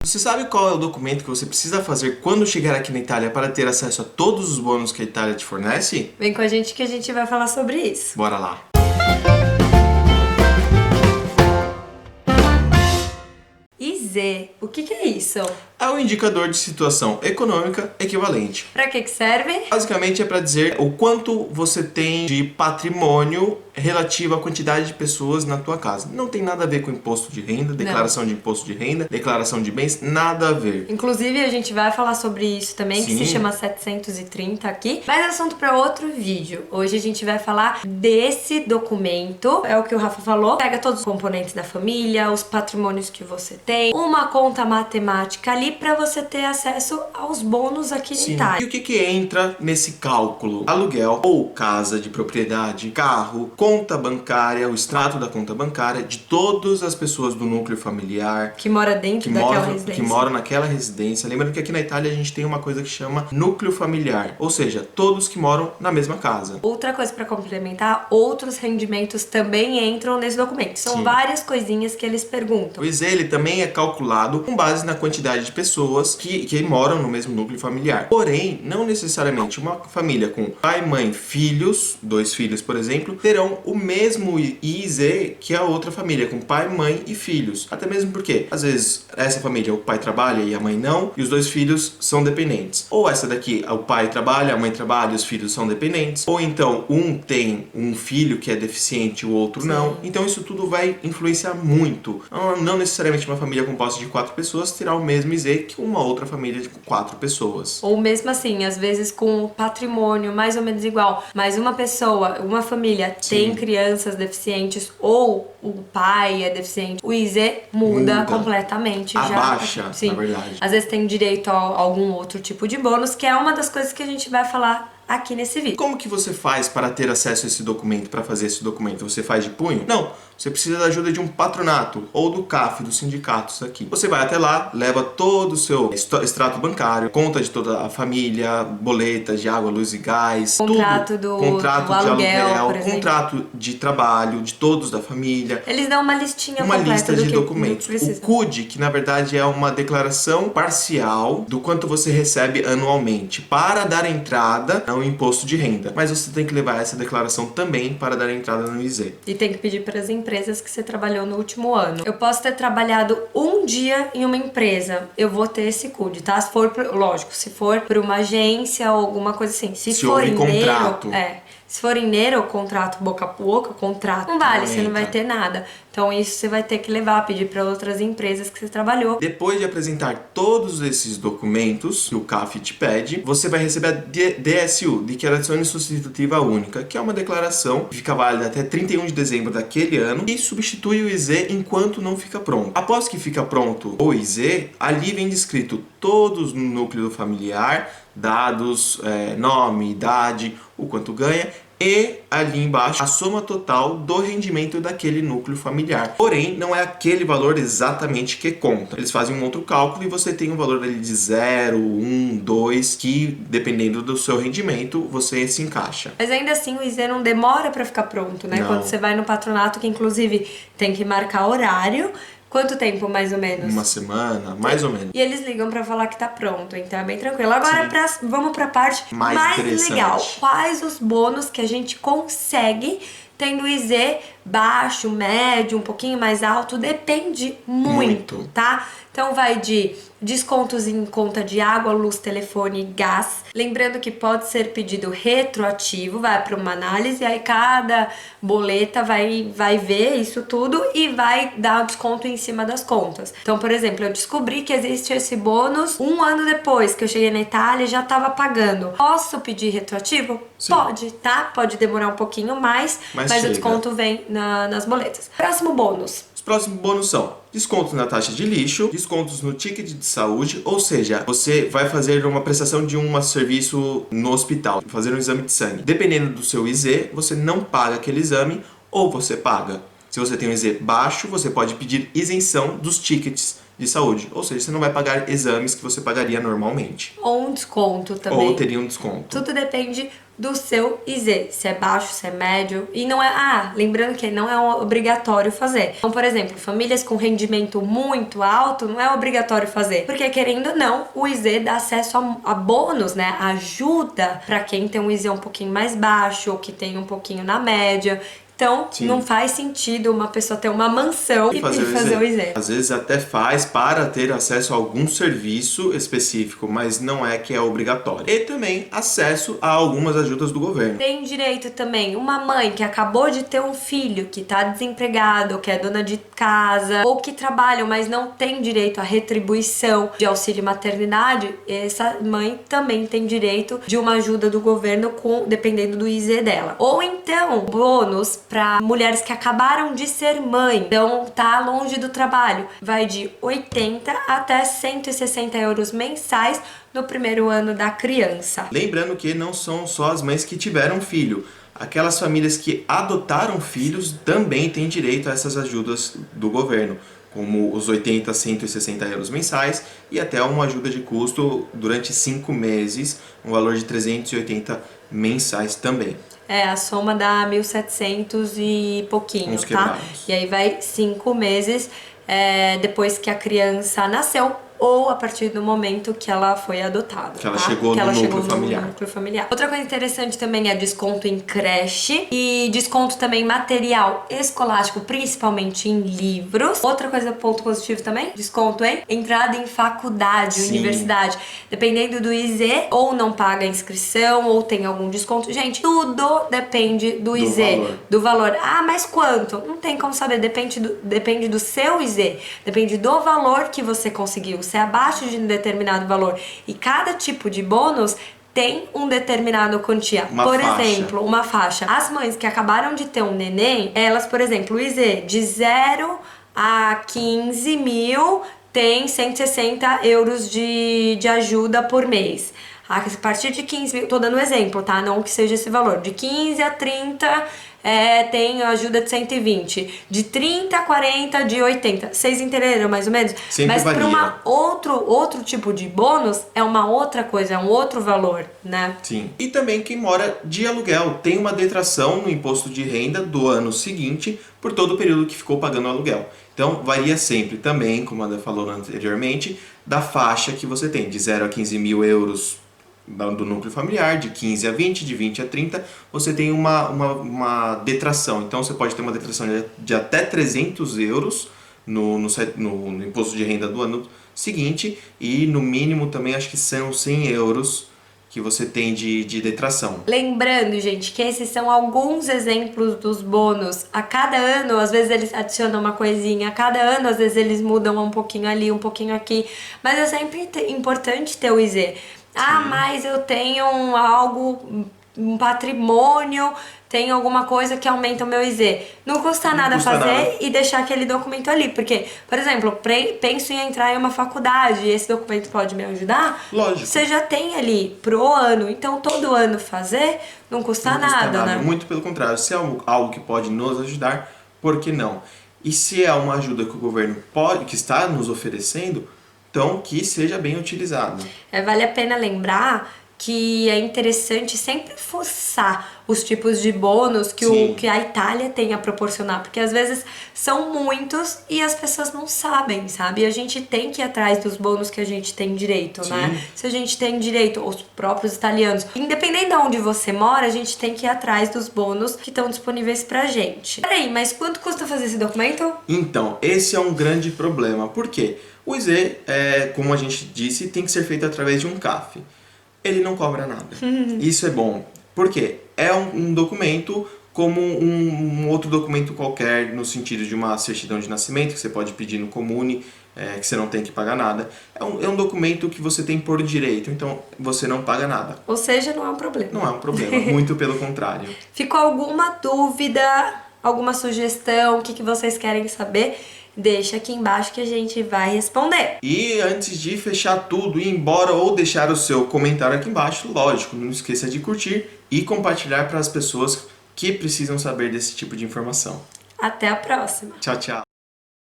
Você sabe qual é o documento que você precisa fazer quando chegar aqui na Itália para ter acesso a todos os bônus que a Itália te fornece? Vem com a gente que a gente vai falar sobre isso. Bora lá! ISEE, o que é isso? É um indicador de situação econômica equivalente. Pra que serve? Basicamente é para dizer o quanto você tem de patrimônio relativo à quantidade de pessoas na tua casa. Não tem nada a ver com imposto de renda, declaração de imposto de renda, declaração de bens, nada a ver. Inclusive a gente vai falar sobre isso também, Sim. que se chama 730 aqui. Mas é assunto para outro vídeo. Hoje a gente vai falar desse documento. É o que o Rafa falou. Pega todos os componentes da família, os patrimônios que você tem, uma conta matemática ali para você ter acesso aos bônus aqui na Itália. E o que entra nesse cálculo? Aluguel ou casa de propriedade, carro, conta bancária, o extrato da conta bancária de todas as pessoas do núcleo familiar Que mora dentro daquela residência. Que moram naquela residência. Lembrando que aqui na Itália a gente tem uma coisa que chama núcleo familiar, ou seja, todos que moram na mesma casa. Outra coisa para complementar, outros rendimentos também entram nesse documento. São várias coisinhas que eles perguntam. O ISEE ele também é calculado com base na quantidade de pessoas que moram no mesmo núcleo familiar. Porém, não necessariamente uma família com pai, mãe, filhos, 2 filhos, por exemplo, terão o mesmo ISEE que a outra família, com pai, mãe e filhos. Até mesmo porque, às vezes, essa família, o pai trabalha e a mãe não, e os 2 filhos são dependentes. Ou essa daqui, o pai trabalha, a mãe trabalha e os filhos são dependentes. Ou então, um tem um filho que é deficiente e o outro não. Então, isso tudo vai influenciar muito. Não necessariamente uma família composta de 4 pessoas terá o mesmo ISEE que uma outra família de 4 pessoas. Ou mesmo assim, às vezes com patrimônio mais ou menos igual, mas uma pessoa, uma família tem crianças deficientes ou o pai é deficiente, o ISEE muda completamente. Abaixa, na verdade. Às vezes tem direito a algum outro tipo de bônus, que é uma das coisas que a gente vai falar aqui nesse vídeo. Como que você faz para ter acesso a esse documento, para fazer esse documento? Você faz de punho? Não. Você precisa da ajuda de um patronato ou do CAF, dos sindicatos aqui. Você vai até lá, leva todo o seu extrato bancário, conta de toda a família, boletas de água, luz e gás, contrato tudo. Do de aluguel, contrato de trabalho de todos da família. Eles dão uma listinha uma completa lista de do documentos. O CUD, que na verdade é uma declaração parcial do quanto você recebe anualmente para dar entrada ao imposto de renda. Mas você tem que levar essa declaração também para dar entrada no ISEE. E tem que pedir para as empresas que você trabalhou no último ano. Eu posso ter trabalhado um dia em uma empresa, eu vou ter esse CUD, tá? Se for, lógico, se for para uma agência ou alguma coisa assim. Se for houve contrato. Se for em Nero, contrato boca a boca, contrato não vale, você não vai ter nada. Então isso você vai ter que levar, pedir para outras empresas que você trabalhou. Depois de apresentar todos esses documentos que o CAF te pede, você vai receber a DSU, Dichiarazione Sostitutiva Única, que é uma declaração que fica válida até 31 de dezembro daquele ano e substitui o ISEE enquanto não fica pronto. Após que fica pronto o ISEE, ali vem descrito todos no núcleo familiar, dados, nome, idade, o quanto ganha e ali embaixo a soma total do rendimento daquele núcleo familiar. Porém, não é aquele valor exatamente que conta. Eles fazem um outro cálculo e você tem um valor ali de 0, 1, 2, que dependendo do seu rendimento, você se encaixa. Mas ainda assim o ISEE não demora para ficar pronto, né? Não. Quando você vai no patronato, que inclusive tem que marcar horário. Quanto tempo, mais ou menos? Uma semana, mais ou menos. E eles ligam pra falar que tá pronto, então é bem tranquilo. Agora vamos pra parte mais legal. Quais os bônus que a gente consegue tendo ISEE baixo, médio, um pouquinho mais alto? Depende muito, tá? Então vai de descontos em conta de água, luz, telefone e gás. Lembrando que pode ser pedido retroativo, vai para uma análise, aí cada boleta vai ver isso tudo e vai dar desconto em cima das contas. Então, por exemplo, eu descobri que existe esse bônus 1 ano depois que eu cheguei na Itália e já estava pagando. Posso pedir retroativo? Sim. Pode, tá? Pode demorar um pouquinho mais, mas o desconto vem nas boletas. Próximo bônus. Os próximos bônus são descontos na taxa de lixo, descontos no ticket de saúde, ou seja, você vai fazer uma prestação de um serviço no hospital, fazer um exame de sangue. Dependendo do seu ISEE, você não paga aquele exame ou você paga. Se você tem um ISEE baixo, você pode pedir isenção dos tickets de saúde, ou seja, você não vai pagar exames que você pagaria normalmente. Ou um desconto também. Ou teria um desconto. Tudo depende do seu IZ, se é baixo, se é médio, e não é, lembrando que não é obrigatório fazer. Então, por exemplo, famílias com rendimento muito alto, não é obrigatório fazer, porque querendo ou não, o IZ dá acesso a bônus, né, ajuda para quem tem um IZ um pouquinho mais baixo, ou que tem um pouquinho na média. Então, sim, não faz sentido uma pessoa ter uma mansão e fazer o IZ. Às vezes até faz para ter acesso a algum serviço específico, mas não é que é obrigatório. E também acesso a algumas ajudas do governo. Tem direito também uma mãe que acabou de ter um filho, que está desempregado, que é dona de casa, ou que trabalha, mas não tem direito à retribuição de auxílio maternidade. Essa mãe também tem direito de uma ajuda do governo, dependendo do IZ dela. Ou então, bônus para mulheres que acabaram de ser mãe, então tá longe do trabalho, vai de 80 até 160 euros mensais no primeiro ano da criança. Lembrando que não são só as mães que tiveram filho. Aquelas famílias que adotaram filhos também têm direito a essas ajudas do governo, como os 80 a 160 euros mensais e até uma ajuda de custo durante 5 meses, um valor de 380 mensais também. A soma dá 1.700 e pouquinho, uns tá? Quebrados. E aí vai 5 meses depois que a criança nasceu, ou a partir do momento que ela foi adotada. Que ela chegou no núcleo familiar. Outra coisa interessante também é desconto em creche e desconto também material escolástico, principalmente em livros. Outra coisa, ponto positivo também, desconto em entrada em faculdade, sim, universidade. Dependendo do IZ, ou não paga a inscrição, ou tem algum desconto. Gente, tudo depende do IZ, do valor. Mas quanto? Não tem como saber, depende do seu IZ, depende do valor que você conseguiu. Se é abaixo de um determinado valor e cada tipo de bônus tem um determinado quantia. Por exemplo, uma faixa. As mães que acabaram de ter um neném, elas, por exemplo, o IZ de 0 a 15 mil tem 160 euros de ajuda por mês. A partir de 15 mil, tô dando um exemplo, tá? Não que seja esse valor. De 15 a 30 tem ajuda de 120. De 30 a 40, de 80. Vocês entenderam mais ou menos? Sempre mas varia. Para outro tipo de bônus, é uma outra coisa, é um outro valor, né? Sim. E também quem mora de aluguel tem uma detração no imposto de renda do ano seguinte por todo o período que ficou pagando o aluguel. Então varia sempre também, como a Ana falou anteriormente, da faixa que você tem, de 0 a 15 mil euros do núcleo familiar, de 15 a 20, de 20 a 30, você tem uma detração. Então você pode ter uma detração de até 300 euros no imposto de renda do ano seguinte, e no mínimo também acho que são 100 euros que você tem de detração. Lembrando, gente, que esses são alguns exemplos dos bônus. A cada ano, às vezes eles adicionam uma coisinha, a cada ano, às vezes eles mudam um pouquinho ali, um pouquinho aqui, mas é sempre importante ter o IZ. Mas eu tenho um patrimônio, tenho alguma coisa que aumenta o meu IZ. Não custa nada fazer e deixar aquele documento ali. Porque, por exemplo, penso em entrar em uma faculdade e esse documento pode me ajudar. Lógico. Você já tem ali pro ano. Então, todo ano fazer não custa nada, né? Muito pelo contrário. Se é algo que pode nos ajudar, por que não? E se é uma ajuda que o governo que está nos oferecendo, então que seja bem utilizado. Vale a pena lembrar que é interessante sempre forçar os tipos de bônus que a Itália tem a proporcionar, porque às vezes são muitos e as pessoas não sabem, sabe? E a gente tem que ir atrás dos bônus que a gente tem direito, né? Se a gente tem direito, os próprios italianos, independente de onde você mora, a gente tem que ir atrás dos bônus que estão disponíveis pra gente. Peraí, mas quanto custa fazer esse documento? Então, esse é um grande problema. Por quê? O IZ, como a gente disse, tem que ser feito através de um CAF. Ele não cobra nada. Isso é bom. Por quê? É um documento como um outro documento qualquer, no sentido de uma certidão de nascimento, que você pode pedir no Comune, que você não tem que pagar nada. É um documento que você tem por direito, então você não paga nada. Ou seja, não é um problema. Não é um problema, muito pelo contrário. Ficou alguma dúvida, alguma sugestão, o que vocês querem saber? Deixa aqui embaixo que a gente vai responder. E antes de fechar tudo e ir embora ou deixar o seu comentário aqui embaixo, lógico, não esqueça de curtir e compartilhar para as pessoas que precisam saber desse tipo de informação. Até a próxima. Tchau, tchau.